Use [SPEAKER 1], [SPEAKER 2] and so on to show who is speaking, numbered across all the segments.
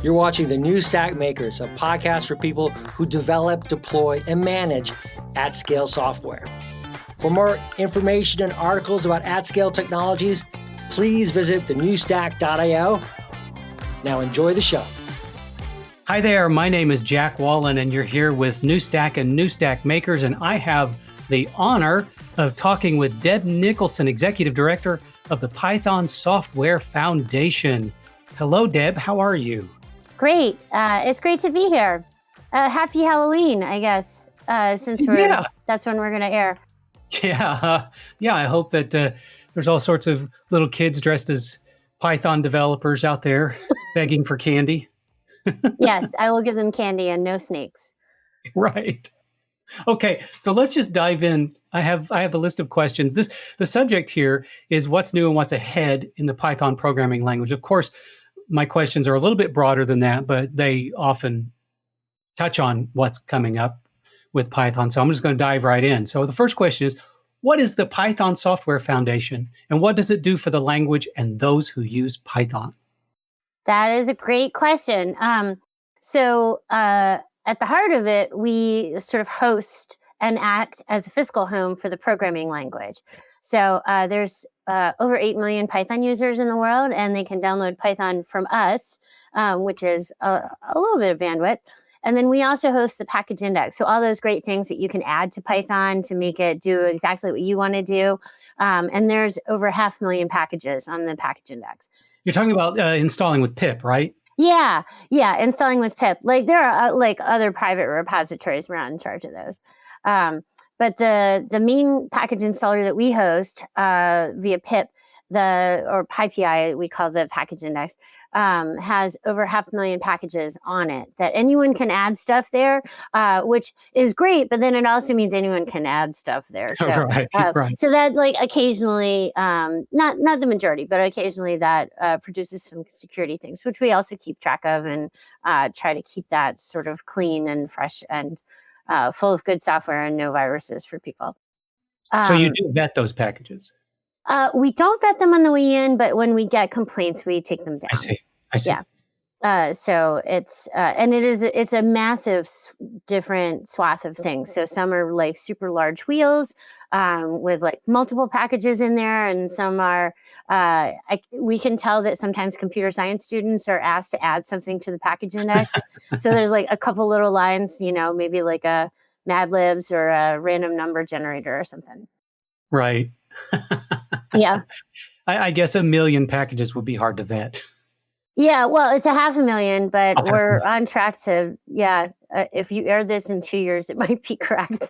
[SPEAKER 1] You're watching the New Stack Makers, a podcast for people who develop, deploy, and manage at-scale software. For more information and articles about at-scale technologies, please visit thenewstack.io. Now enjoy the show.
[SPEAKER 2] Hi there, my name is Jack Wallen, and you're here with New Stack and New Stack Makers, and I have the honor of talking with Deb Nicholson, Executive Director of the Python Software Foundation. Hello, Deb. How are you?
[SPEAKER 3] Great. It's great to be here. Happy Halloween, I guess, since that's when we're going to air.
[SPEAKER 2] Yeah. I hope that there's all sorts of little kids dressed as Python developers out there begging for candy.
[SPEAKER 3] Yes, I will give them candy and no snakes.
[SPEAKER 2] Right. Okay, so let's just dive in. I have a list of questions. The subject here is what's new and what's ahead in the Python programming language. Of course, my questions are a little bit broader than that, but they often touch on what's coming up with Python. So I'm just going to dive right in. So the first question is, what is the Python Software Foundation, and what does it do for the language and those who use Python?
[SPEAKER 3] That is a great question. So at the heart of it, we sort of host and act as a fiscal home for the programming language. So there's over 8 million Python users in the world, and they can download Python from us, which is a little bit of bandwidth. And then we also host the package index. So all those great things that you can add to Python to make it do exactly what you want to do. And there's over 500,000 packages on the package index.
[SPEAKER 2] You're talking about installing with pip, right?
[SPEAKER 3] Yeah, installing with pip. Like there are other private repositories. We're not in charge of those. But the main package installer that we host via pip, or PyPI, we call the package index, has over 500,000 packages on it that anyone can add stuff there, which is great. But then it also means anyone can add stuff there. So,
[SPEAKER 2] right.
[SPEAKER 3] So that occasionally, not the majority, but occasionally that produces some security things, which we also keep track of and try to keep that sort of clean and fresh and full of good software and no viruses for people.
[SPEAKER 2] So you do vet those packages?
[SPEAKER 3] We don't vet them on the way in, but when we get complaints, we take them down.
[SPEAKER 2] I see.
[SPEAKER 3] Yeah. So it's a massive different swath of things. So some are like super large wheels with like multiple packages in there, and some are. We can tell that sometimes computer science students are asked to add something to the package index. So there's like a couple little lines, maybe like a Mad Libs or a random number generator or something.
[SPEAKER 2] Right.
[SPEAKER 3] Yeah.
[SPEAKER 2] I guess 1 million packages would be hard to vet.
[SPEAKER 3] Yeah, well, it's 500,000, but we're on track to, if you air this in 2 years, it might be correct.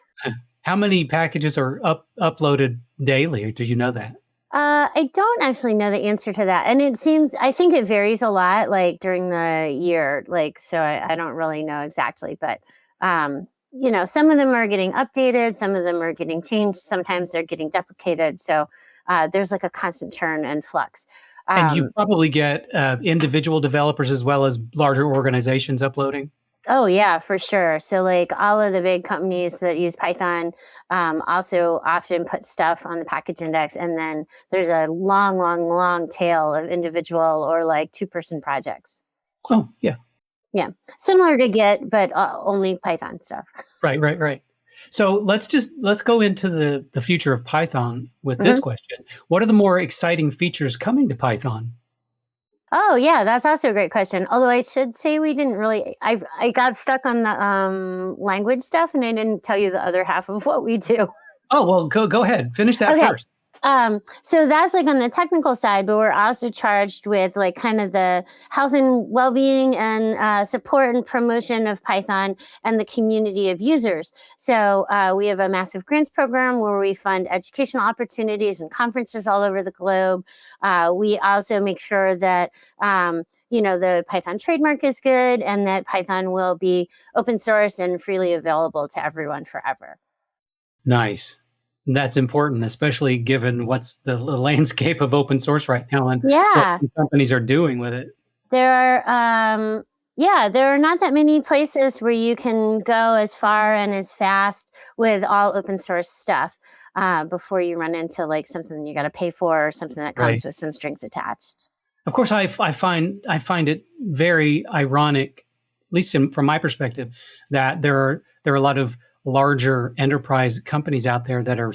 [SPEAKER 2] How many packages are uploaded daily? Do you know that?
[SPEAKER 3] I don't actually know the answer to that. And I think it varies a lot, like during the year, so I don't really know exactly, but, some of them are getting updated, some of them are getting changed, sometimes they're getting deprecated. So there's like a constant churn and flux.
[SPEAKER 2] And you probably get individual developers as well as larger organizations uploading?
[SPEAKER 3] Oh, yeah, for sure. So like all of the big companies that use Python also often put stuff on the package index. And then there's a long, long, long tail of individual or like 2-person projects.
[SPEAKER 2] Oh, yeah.
[SPEAKER 3] Yeah. Similar to Git, but only Python stuff.
[SPEAKER 2] Right. So let's go into the future of Python with this question. What are the more exciting features coming to Python?
[SPEAKER 3] Oh, yeah, that's also a great question. Although I should say we didn't really, I got stuck on the language stuff, and I didn't tell you the other half of what we do.
[SPEAKER 2] Oh, well, go ahead. Finish that first.
[SPEAKER 3] So that's like on the technical side, but we're also charged with like kind of the health and well-being and support and promotion of Python and the community of users. So we have a massive grants program where we fund educational opportunities and conferences all over the globe. We also make sure that the Python trademark is good and that Python will be open source and freely available to everyone forever.
[SPEAKER 2] Nice. That's important, especially given what's the landscape of open source right now and what some companies are doing with it.
[SPEAKER 3] There are not that many places where you can go as far and as fast with all open source stuff before you run into like something you got to pay for or something that comes with some strings attached.
[SPEAKER 2] Of course, I find it very ironic, at least from my perspective, that there are a lot of larger enterprise companies out there that are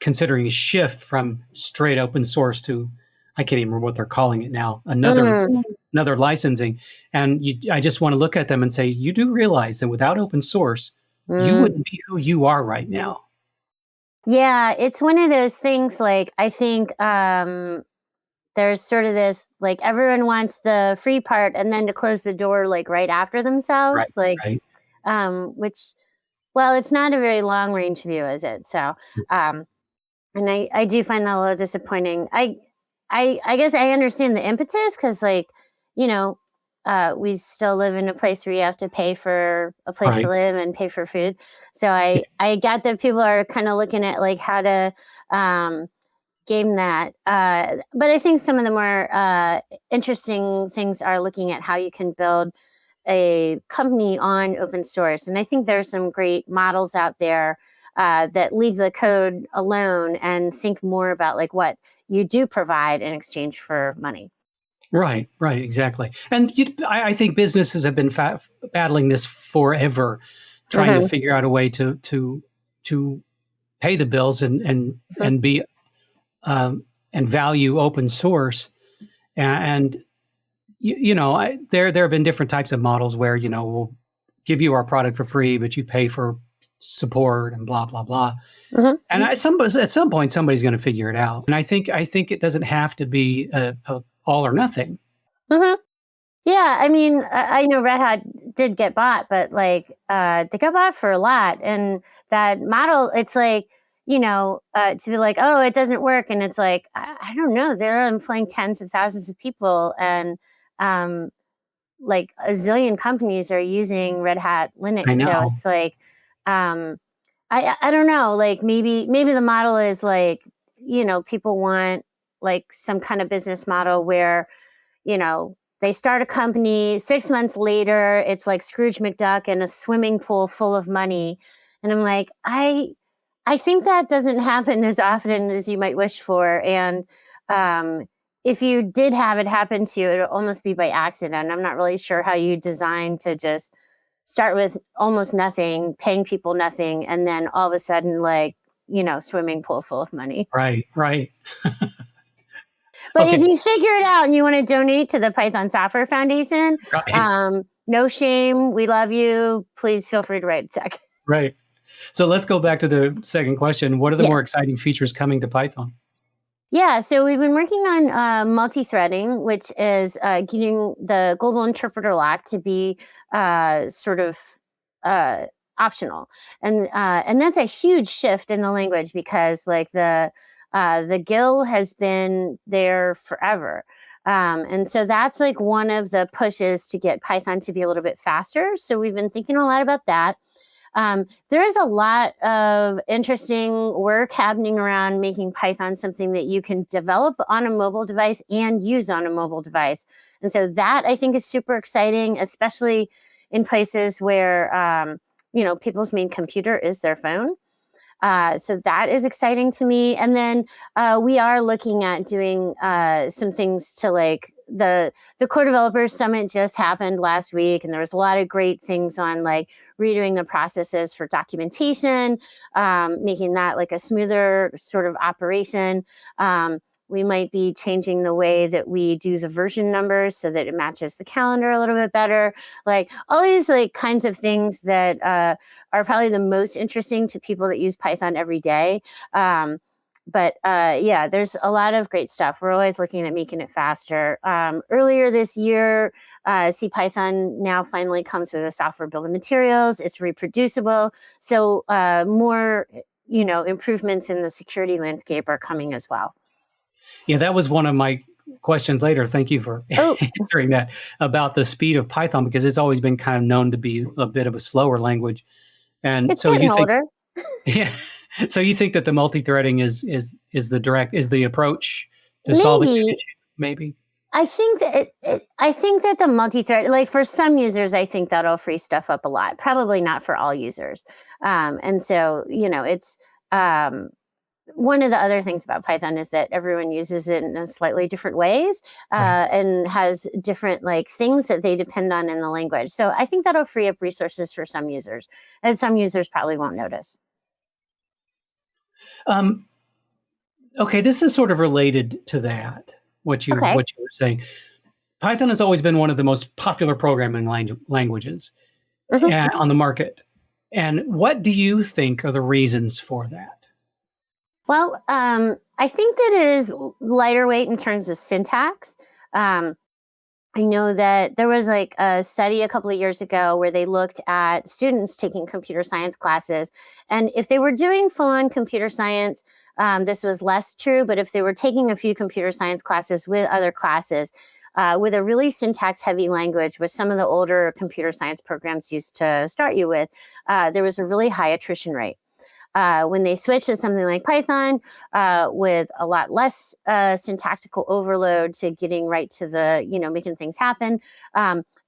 [SPEAKER 2] considering a shift from straight open source to, I can't even remember what they're calling it now, another licensing. And I just want to look at them and say, you do realize that without open source, you wouldn't be who you are right now.
[SPEAKER 3] Yeah, it's one of those things, like, I think there's sort of this, like, everyone wants the free part and then to close the door, like, right after themselves,
[SPEAKER 2] Right.
[SPEAKER 3] Which, well, it's not a very long range view, is it? So, and I do find that a little disappointing. I guess I understand the impetus because, like, we still live in a place where you have to pay for a place to live and pay for food. So I get that people are kind of looking at, like, how to game that. But I think some of the more interesting things are looking at how you can build a company on open source. And I think there's some great models out there that leave the code alone and think more about, like, what you do provide in exchange for money.
[SPEAKER 2] Right, exactly. And I think businesses have been battling this forever, trying to figure out a way to pay the bills and be and value open source. And there have been different types of models where we'll give you our product for free, but you pay for support and blah blah blah. And at some point, somebody's going to figure it out. And I think it doesn't have to be a all or nothing.
[SPEAKER 3] Yeah, I mean, I know Red Hat did get bought, but, like, they got bought for a lot. And that model, it's like, to be like, oh, it doesn't work. And it's like, I don't know. They're employing tens of thousands of people. And like a zillion companies are using Red Hat Linux.
[SPEAKER 2] I know.
[SPEAKER 3] So it's like, I don't know, like, maybe the model is like, people want, like, some kind of business model where, they start a company, 6 months later, it's like Scrooge McDuck in a swimming pool full of money. And I'm like, I think that doesn't happen as often as you might wish for. And if you did have it happen to you, it would almost be by accident. I'm not really sure how you design to just start with almost nothing, paying people nothing, and then all of a sudden, like, swimming pool full of money.
[SPEAKER 2] Right.
[SPEAKER 3] But if you figure it out and you want to donate to the Python Software Foundation, no shame. We love you. Please feel free to write a check.
[SPEAKER 2] Right. So let's go back to the second question. What are the more exciting features coming to Python?
[SPEAKER 3] Yeah, so we've been working on multi-threading, which is getting the global interpreter lock to be sort of optional, and that's a huge shift in the language because, like, the GIL has been there forever, and so that's, like, one of the pushes to get Python to be a little bit faster. So we've been thinking a lot about that. There is a lot of interesting work happening around making Python something that you can develop on a mobile device and use on a mobile device. And so that, I think, is super exciting, especially in places where, people's main computer is their phone. So that is exciting to me. And then we are looking at doing some things to, like, the Core Developers Summit just happened last week, and there was a lot of great things on, like, redoing the processes for documentation, making that, like, a smoother sort of operation. We might be changing the way that we do the version numbers so that it matches the calendar a little bit better. Like, all these, like, kinds of things that are probably the most interesting to people that use Python every day. But there's a lot of great stuff. We're always looking at making it faster. Earlier this year, CPython now finally comes with a software bill of materials. It's reproducible. So more, improvements in the security landscape are coming as well.
[SPEAKER 2] Yeah, that was one of my questions later. Thank you for answering that about the speed of Python, because it's always been kind of known to be a bit of a slower language. And
[SPEAKER 3] it's
[SPEAKER 2] so you think,
[SPEAKER 3] older.
[SPEAKER 2] Yeah. So you think that the multi-threading is the approach to solving the issue? Maybe.
[SPEAKER 3] I think that the multi-thread, like, for some users, I think that'll free stuff up a lot. Probably not for all users. And so, it's one of the other things about Python is that everyone uses it in a slightly different ways,
[SPEAKER 2] Right.
[SPEAKER 3] and has different like things that they depend on in the language. So I think that'll free up resources for some users, and some users probably won't notice.
[SPEAKER 2] Um, okay, this is sort of related to that,
[SPEAKER 3] Okay.
[SPEAKER 2] what you were saying. Python has always been one of the most popular programming languages
[SPEAKER 3] Mhm.
[SPEAKER 2] on the market. And what do you think are the reasons for that?
[SPEAKER 3] Well, I think that it is lighter weight in terms of syntax. Um, I know that there was like a study a couple of years ago where they looked at students taking computer science classes. And if they were doing full on computer science, this was less true. But if they were taking a few computer science classes with other classes, with a really syntax heavy language, which some of the older computer science programs used to start you with, there was a really high attrition rate. When they switched to something like Python, with a lot less syntactical overload to getting right to the, making things happen,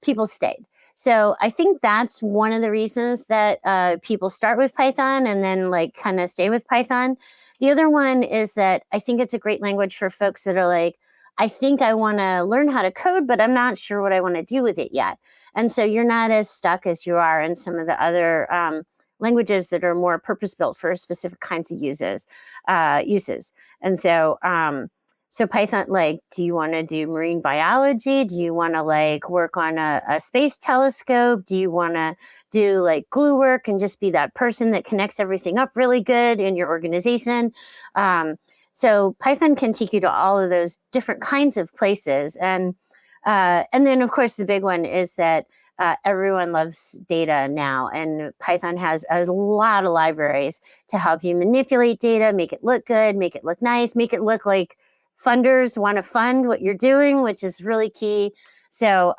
[SPEAKER 3] people stayed. So I think that's one of the reasons that people start with Python and then like kind of stay with Python. The other one is that I think it's a great language for folks that are like, I think I want to learn how to code, but I'm not sure what I want to do with it yet. And so you're not as stuck as you are in some of the other languages that are more purpose built for specific kinds of uses. And so Python, like, do you want to do marine biology? Do you want to like work on a space telescope? Do you want to do like glue work and just be that person that connects everything up really good in your organization? So Python can take you to all of those different kinds of places. And then, of course, the big one is that everyone loves data now, and Python has a lot of libraries to help you manipulate data, make it look good, make it look nice, make it look like funders want to fund what you're doing, which is really key. So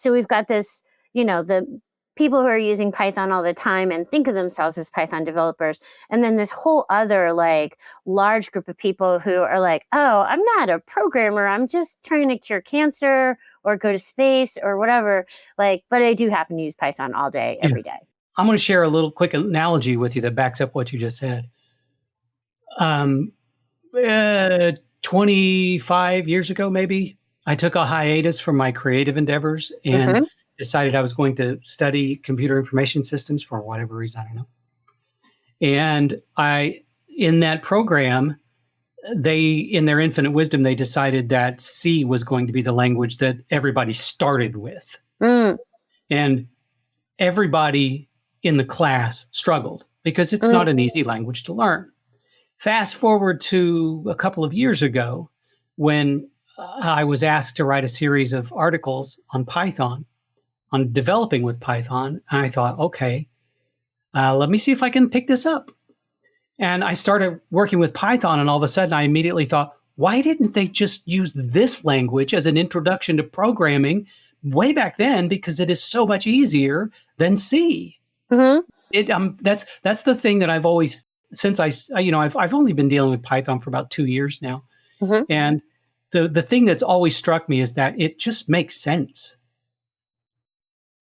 [SPEAKER 3] we've got this, the people who are using Python all the time and think of themselves as Python developers, and then this whole other like large group of people who are like, oh, I'm not a programmer, I'm just trying to cure cancer or go to space or whatever. Like, but I do happen to use Python all day,
[SPEAKER 2] Yeah.
[SPEAKER 3] every day.
[SPEAKER 2] I'm going to share a little quick analogy with you that backs up what you just said. 25 years ago, maybe, I took a hiatus from my creative endeavors and
[SPEAKER 3] Mhm.
[SPEAKER 2] decided I was going to study computer information systems for whatever reason, I don't know. And in that program, in their infinite wisdom, they decided that C was going to be the language that everybody started with.
[SPEAKER 3] Mm,
[SPEAKER 2] And everybody in the class struggled because it's
[SPEAKER 3] mm,
[SPEAKER 2] not an easy language to learn. Fast forward to a couple of years ago when I was asked to write a series of articles on Python, on developing with Python. I thought, okay, let me see if I can pick this up. And I started working with Python, and all of a sudden I immediately thought, why didn't they just use this language as an introduction to programming way back then? Because it is so much easier than C.
[SPEAKER 3] mhm.
[SPEAKER 2] That's the thing that I've always, since I've only been dealing with Python for about 2 years now,
[SPEAKER 3] Mhm.
[SPEAKER 2] and the thing that's always struck me is that it just makes sense.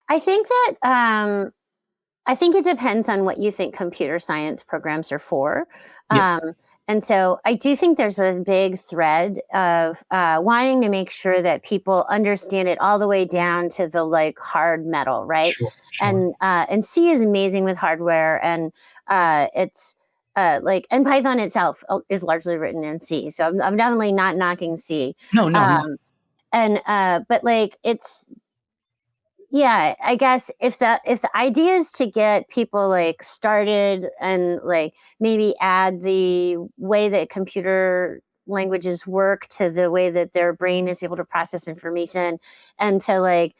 [SPEAKER 3] I think that I think it depends on what you think computer science programs are for.
[SPEAKER 2] Yeah,
[SPEAKER 3] And so I do think there's a big thread of wanting to make sure that people understand it all the way down to the like hard metal, right?
[SPEAKER 2] sure.
[SPEAKER 3] And C is amazing with hardware, and it's and Python itself is largely written in C. So I'm definitely not knocking C.
[SPEAKER 2] No, I'm not.
[SPEAKER 3] And but like it's yeah, I guess if the idea is to get people like started and like maybe add the way that computer languages work to the way that their brain is able to process information, and to like,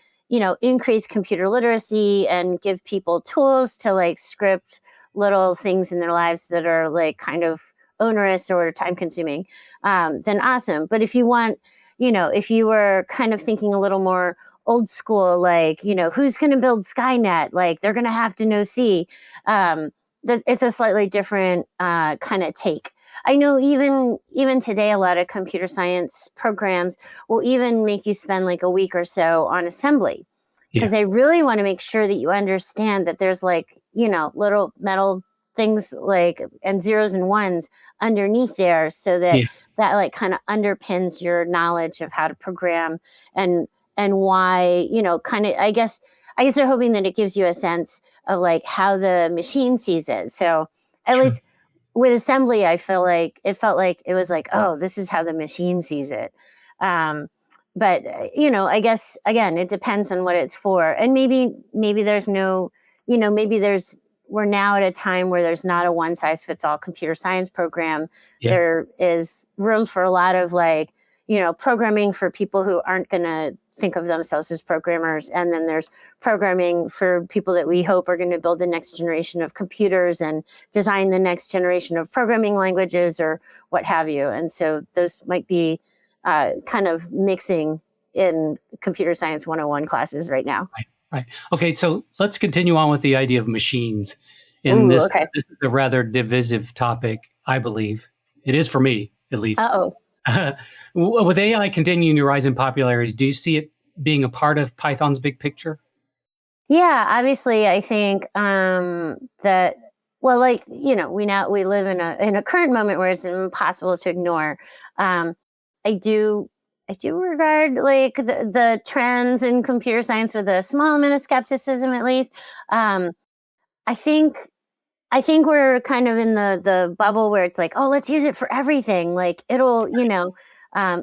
[SPEAKER 3] increase computer literacy and give people tools to like script little things in their lives that are like kind of onerous or time consuming, then awesome. But if you want, if you were kind of thinking a little more old school, like, who's going to build Skynet? Like, they're going to have to know C. It's a slightly different kind of take. I know even today, a lot of computer science programs will even make you spend like a week or so on assembly,
[SPEAKER 2] Yeah.
[SPEAKER 3] because they really want to make sure that you understand that there's like, little metal things like and zeros and ones underneath there, so that
[SPEAKER 2] Yeah.
[SPEAKER 3] that like kind of underpins your knowledge of how to program and why, kind of, I guess they're hoping that it gives you a sense of like how the machine sees it. So at
[SPEAKER 2] Sure.
[SPEAKER 3] least with assembly, I feel like it felt like it was like, oh, this is how the machine sees it. Um, but I guess again, it depends on what it's for, and maybe there's no, maybe we're now at a time where there's not a one size fits all computer science program.
[SPEAKER 2] Yeah.
[SPEAKER 3] There is room for a lot of like, programming for people who aren't going to think of themselves as programmers. And then there's programming for people that we hope are going to build the next generation of computers and design the next generation of programming languages or what have you. And so those might be kind of mixing in computer science 101 classes right now.
[SPEAKER 2] Right. Okay, so let's continue on with the idea of machines. And
[SPEAKER 3] Ooh,
[SPEAKER 2] this
[SPEAKER 3] okay.
[SPEAKER 2] this is a rather divisive topic, I believe. It is for me, at least.
[SPEAKER 3] Uh-oh.
[SPEAKER 2] With AI continuing to rise in popularity, do you see it being a part of Python's big picture?
[SPEAKER 3] Yeah, obviously, I think that, well, like, we live in a current moment where it's impossible to ignore. Um, I do regard like the trends in computer science with a small amount of skepticism, at least. Um, I think we're kind of in the bubble where it's like, oh, let's use it for everything. Like it'll,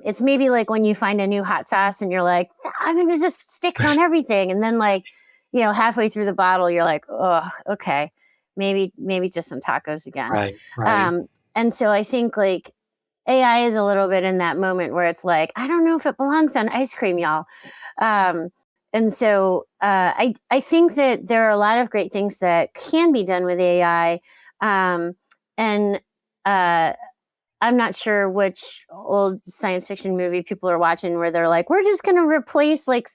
[SPEAKER 3] it's maybe like when you find a new hot sauce and you're like, I'm going to just stick it on everything. And then like, halfway through the bottle, you're like, oh, okay, maybe just some tacos again.
[SPEAKER 2] Right, right.
[SPEAKER 3] And so I think like AI is a little bit in that moment where it's like, I don't know if it belongs on ice cream, y'all. Um, and so I think that there are a lot of great things that can be done with AI. And I'm not sure which old science fiction movie people are watching where they're like, we're just going to replace like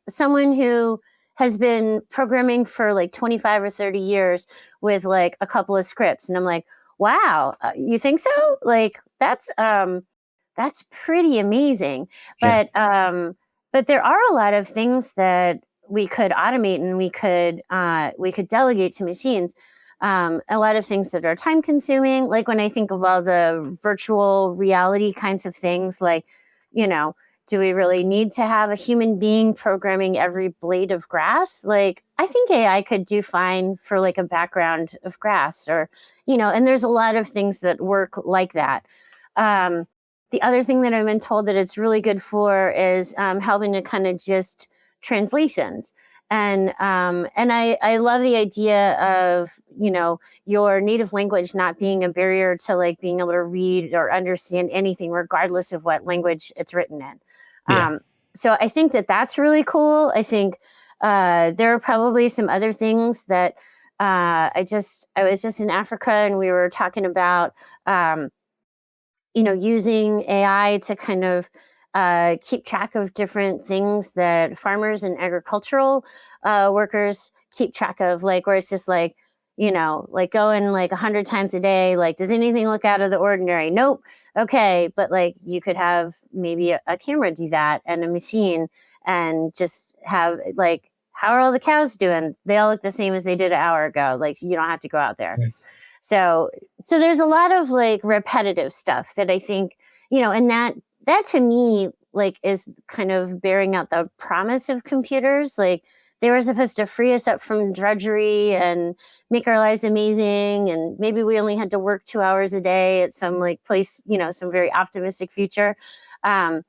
[SPEAKER 3] someone who has been programming for like 25 or 30 years with like a couple of scripts. And I'm like, wow, you think so? Like that's pretty amazing.
[SPEAKER 2] Yeah.
[SPEAKER 3] But there are a lot of things that we could automate and we could delegate to machines. A lot of things that are time consuming, like when I think of all the virtual reality kinds of things, like, do we really need to have a human being programming every blade of grass? Like, I think AI could do fine for like a background of grass or, and there's a lot of things that work like that. The other thing that I've been told that it's really good for is helping to kind of just translations. And I love the idea of, your native language not being a barrier to like being able to read or understand anything, regardless of what language it's written in.
[SPEAKER 2] Yeah.
[SPEAKER 3] So I think that that's really cool. I think there are probably some other things that I was just in Africa and we were talking about, using AI to kind of keep track of different things that farmers and agricultural workers keep track of, like where it's just like, like going like 100 times a day, like, does anything look out of the ordinary? Nope. Okay. But like you could have maybe a camera do that and a machine and just have like, how are all the cows doing? They all look the same as they did an hour ago. Like you don't have to go out there.
[SPEAKER 2] Yes.
[SPEAKER 3] So there's a lot of like repetitive stuff that I think, and that to me, like is kind of bearing out the promise of computers. Like they were supposed to free us up from drudgery and make our lives amazing. And maybe we only had to work 2 hours a day at some like place, some very optimistic future. I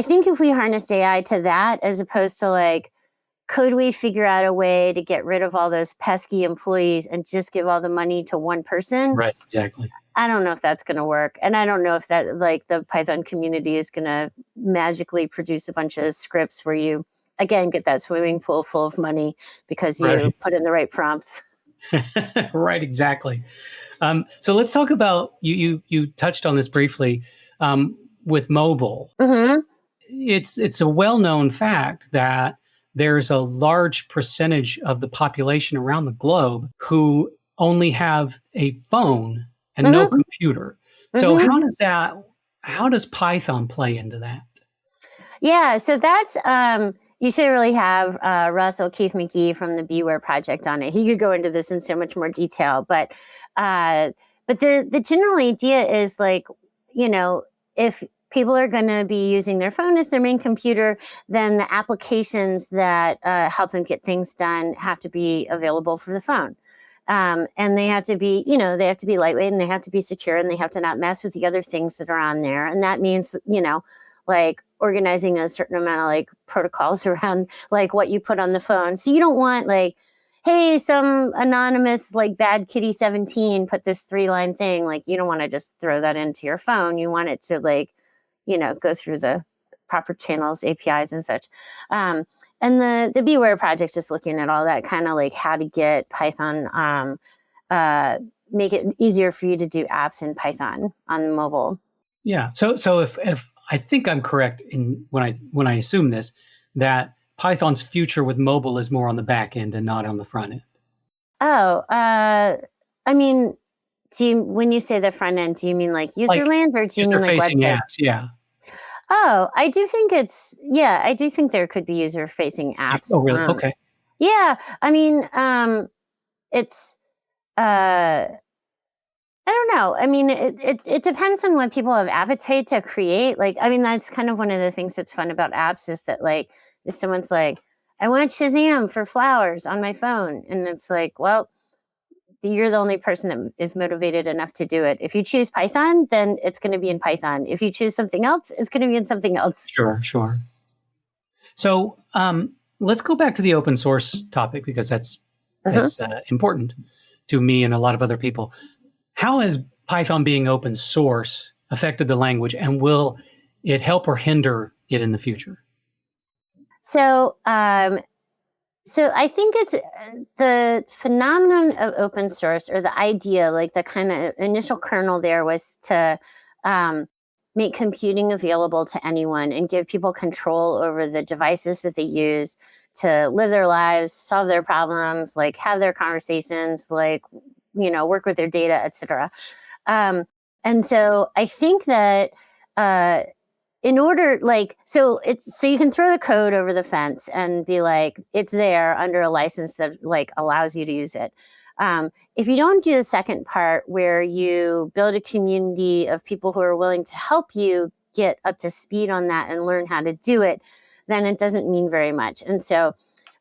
[SPEAKER 3] think if we harnessed AI to that, as opposed to like, could we figure out a way to get rid of all those pesky employees and just give all the money to one person?
[SPEAKER 2] Right, exactly.
[SPEAKER 3] I don't know if that's going to work. And I don't know if that like the Python community is going to magically produce a bunch of scripts where you, again, get that swimming pool full of money because you put in the right prompts.
[SPEAKER 2] Right, exactly. So let's talk about, you touched on this briefly, with mobile.
[SPEAKER 3] Mm-hmm.
[SPEAKER 2] It's a well-known fact that there's a large percentage of the population around the globe who only have a phone and no computer. So how does Python play into that?
[SPEAKER 3] Yeah, so that's You should really have Russell Keith McGee from the Beware Project on it. He could go into this in so much more detail, but the general idea is like, if people are going to be using their phone as their main computer, then the applications that help them get things done have to be available for the phone. And they have to be, they have to be lightweight, and they have to be secure, and they have to not mess with the other things that are on there. And that means, like organizing a certain amount of like protocols around like what you put on the phone. So you don't want like, hey, some anonymous like bad kitty 17 put this 3-line thing. Like, you don't want to just throw that into your phone. You want it to like, go through the proper channels, APIs and such. And the Beware Project is looking at all that, kind of like how to get Python, make it easier for you to do apps in Python on mobile.
[SPEAKER 2] Yeah. So if I think I'm correct in when I assume this, that Python's future with mobile is more on the back end and not on the front end.
[SPEAKER 3] Oh, I mean, when you say the front end, do you mean like userland, or do you mean like websites?
[SPEAKER 2] Apps, yeah.
[SPEAKER 3] Oh, I do think there could be user-facing apps.
[SPEAKER 2] Oh, really? Okay.
[SPEAKER 3] Yeah, I mean, it's, I don't know. I mean, it depends on what people have appetite to create. Like, I mean, that's kind of one of the things that's fun about apps, is that like, if someone's like, I want Shazam for flowers on my phone, and it's like, well, you're the only person that is motivated enough to do it. If you choose Python, then it's going to be in Python. If you choose something else, it's going to be in something else.
[SPEAKER 2] Sure. So let's go back to the open source topic, because that's important to me and a lot of other people. How has Python being open source affected the language, and will it help or hinder it in the future?
[SPEAKER 3] So I think it's the phenomenon of open source, or the idea, like the kind of initial kernel there, was to make computing available to anyone and give people control over the devices that they use to live their lives, solve their problems, like have their conversations, like, work with their data, etc. And so I think that in order, like, so you can throw the code over the fence and be like, it's there under a license that like allows you to use it. If you don't do the second part, where you build a community of people who are willing to help you get up to speed on that and learn how to do it, then it doesn't mean very much. And so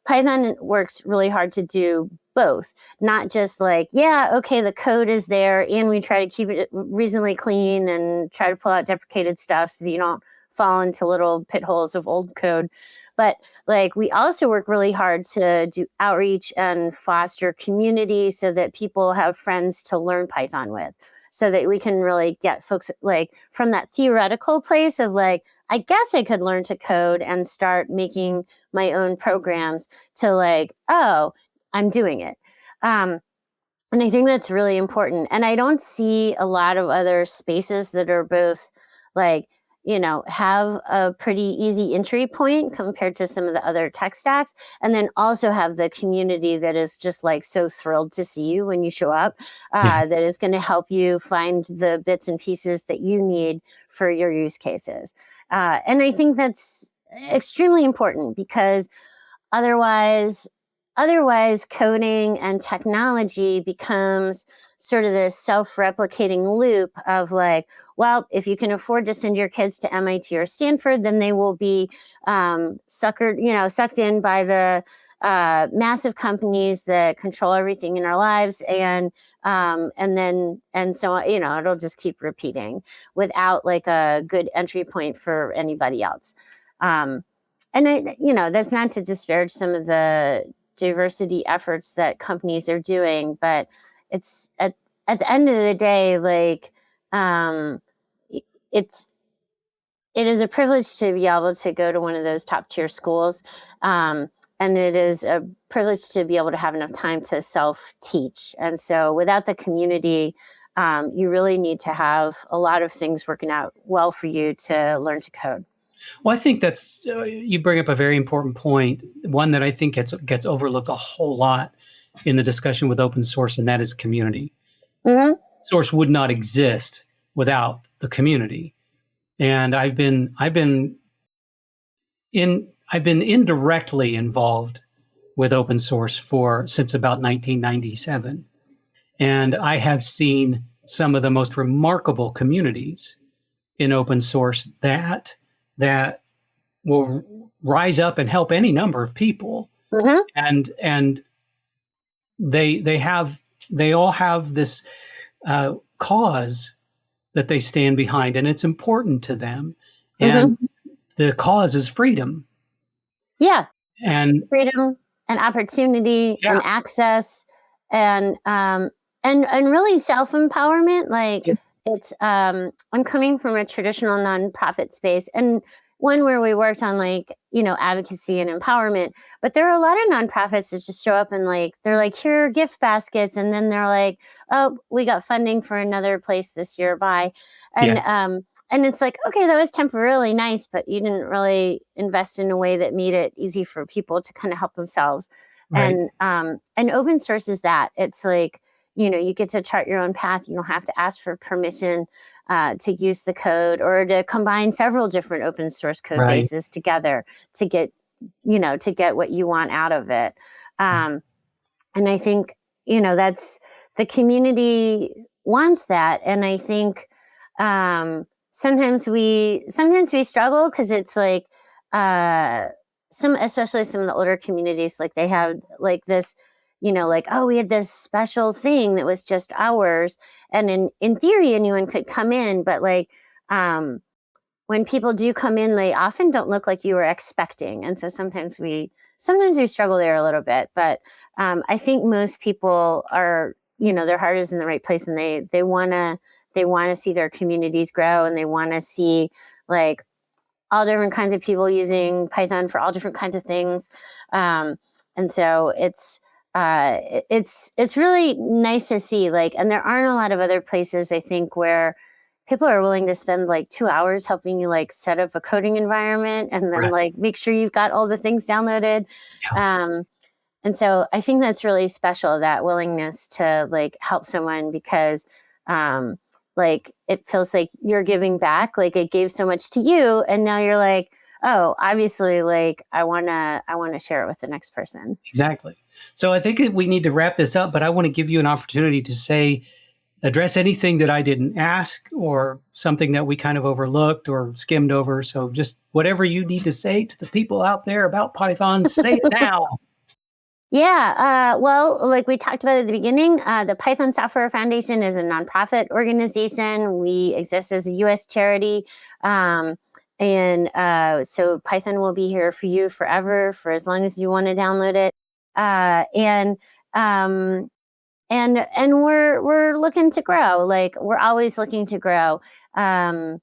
[SPEAKER 3] Python works really hard to do both, not just like, yeah, okay, the code is there, and we try to keep it reasonably clean and try to pull out deprecated stuff so that you don't fall into little pit holes of old code. But like, we also work really hard to do outreach and foster community so that people have friends to learn Python with, so that we can really get folks like from that theoretical place of like, I guess I could learn to code and start making my own programs, to like, oh, I'm doing it. And I think that's really important. And I don't see a lot of other spaces that are both like, have a pretty easy entry point compared to some of the other tech stacks, and then also have the community that is just like so thrilled to see you when you show up, that is going to help you find the bits and pieces that you need for your use cases. And I think that's extremely important, because otherwise coding and technology becomes sort of this self-replicating loop of like, well, if you can afford to send your kids to MIT or Stanford, then they will be sucked in by the massive companies that control everything in our lives, and so it'll just keep repeating without like a good entry point for anybody else. And that's not to disparage some of the diversity efforts that companies are doing, but it's at the end of the day, like, it is a privilege to be able to go to one of those top tier schools. And it is a privilege to be able to have enough time to self-teach. And so without the community, you really need to have a lot of things working out well for you to learn to code.
[SPEAKER 2] Well, I think that's you bring up a very important point, one that I think gets overlooked a whole lot in the discussion with open source, and that is community. Mm-hmm. Source would not exist without the community. And I've been I've been indirectly involved with open source since about 1997. And I have seen some of the most remarkable communities in open source that will rise up and help any number of people.
[SPEAKER 3] Mm-hmm.
[SPEAKER 2] And they all have this cause that they stand behind, and it's important to them. And the cause is freedom.
[SPEAKER 3] Yeah.
[SPEAKER 2] And
[SPEAKER 3] freedom and opportunity and access and really self-empowerment. Like it's I'm coming from a traditional nonprofit space and one where we worked on like, advocacy and empowerment, but there are a lot of nonprofits that just show up and like, they're like, here are gift baskets. And then they're like, oh, we got funding for another place this year. Bye. And it's like, okay, that was temporarily nice, but you didn't really invest in a way that made it easy for people to kind of help themselves.
[SPEAKER 2] Right.
[SPEAKER 3] And open source is that. It's like, you get to chart your own path. You don't have to ask for permission to use the code or to combine several different open source code bases together to get what you want out of it. And I think, that's the community wants that. And I think sometimes we struggle because it's like especially some of the older communities, like they have like this, like, oh, we had this special thing that was just ours. And in theory, anyone could come in, but like when people do come in, they often don't look like you were expecting. And so sometimes we struggle there a little bit, but I think most people are, their heart is in the right place and they want to see their communities grow and they want to see like all different kinds of people using Python for all different kinds of things. And so it's really nice to see like, and there aren't a lot of other places I think where people are willing to spend like 2 hours helping you like set up a coding environment and then like make sure you've got all the things downloaded. And so I think that's really special, that willingness to like help someone because like it feels like you're giving back, like it gave so much to you. And now you're like, oh, obviously like I want to share it with the next person.
[SPEAKER 2] Exactly. So I think we need to wrap this up, but I want to give you an opportunity to address anything that I didn't ask or something that we kind of overlooked or skimmed over. So just whatever you need to say to the people out there about Python, say it now.
[SPEAKER 3] Yeah. Well, like we talked about at the beginning, the Python Software Foundation is a nonprofit organization. We exist as a U.S. charity. So Python will be here for you forever, for as long as you want to download it. And we're looking to grow. Like we're always looking to grow. If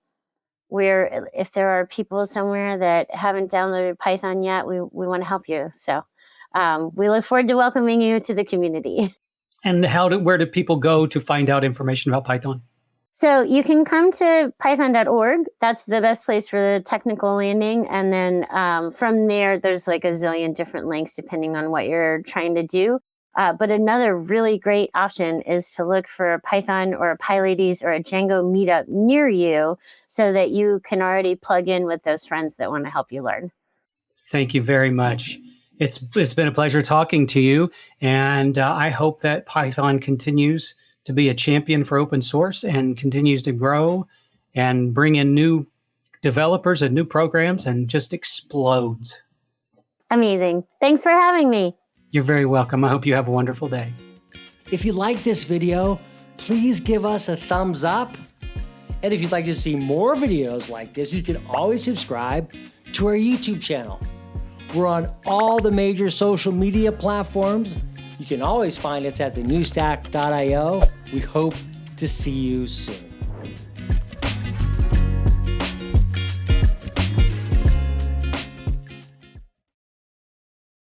[SPEAKER 3] there are people somewhere that haven't downloaded Python yet, we want to help you. So we look forward to welcoming you to the community.
[SPEAKER 2] And where do people go to find out information about Python?
[SPEAKER 3] So you can come to python.org. That's the best place for the technical landing. And then from there, there's like a zillion different links depending on what you're trying to do. But another really great option is to look for a Python or a PyLadies or a Django meetup near you so that you can already plug in with those friends that want to help you learn.
[SPEAKER 2] Thank you very much. It's been a pleasure talking to you. And I hope that Python continues to be a champion for open source and continues to grow and bring in new developers and new programs and just explodes.
[SPEAKER 3] Amazing. Thanks for having me.
[SPEAKER 2] You're very welcome. I hope you have a wonderful day.
[SPEAKER 1] If you like this video, please give us a thumbs up. And if you'd like to see more videos like this, you can always subscribe to our YouTube channel. We're on all the major social media platforms. You can always find us at thenewstack.io. We hope to see you soon.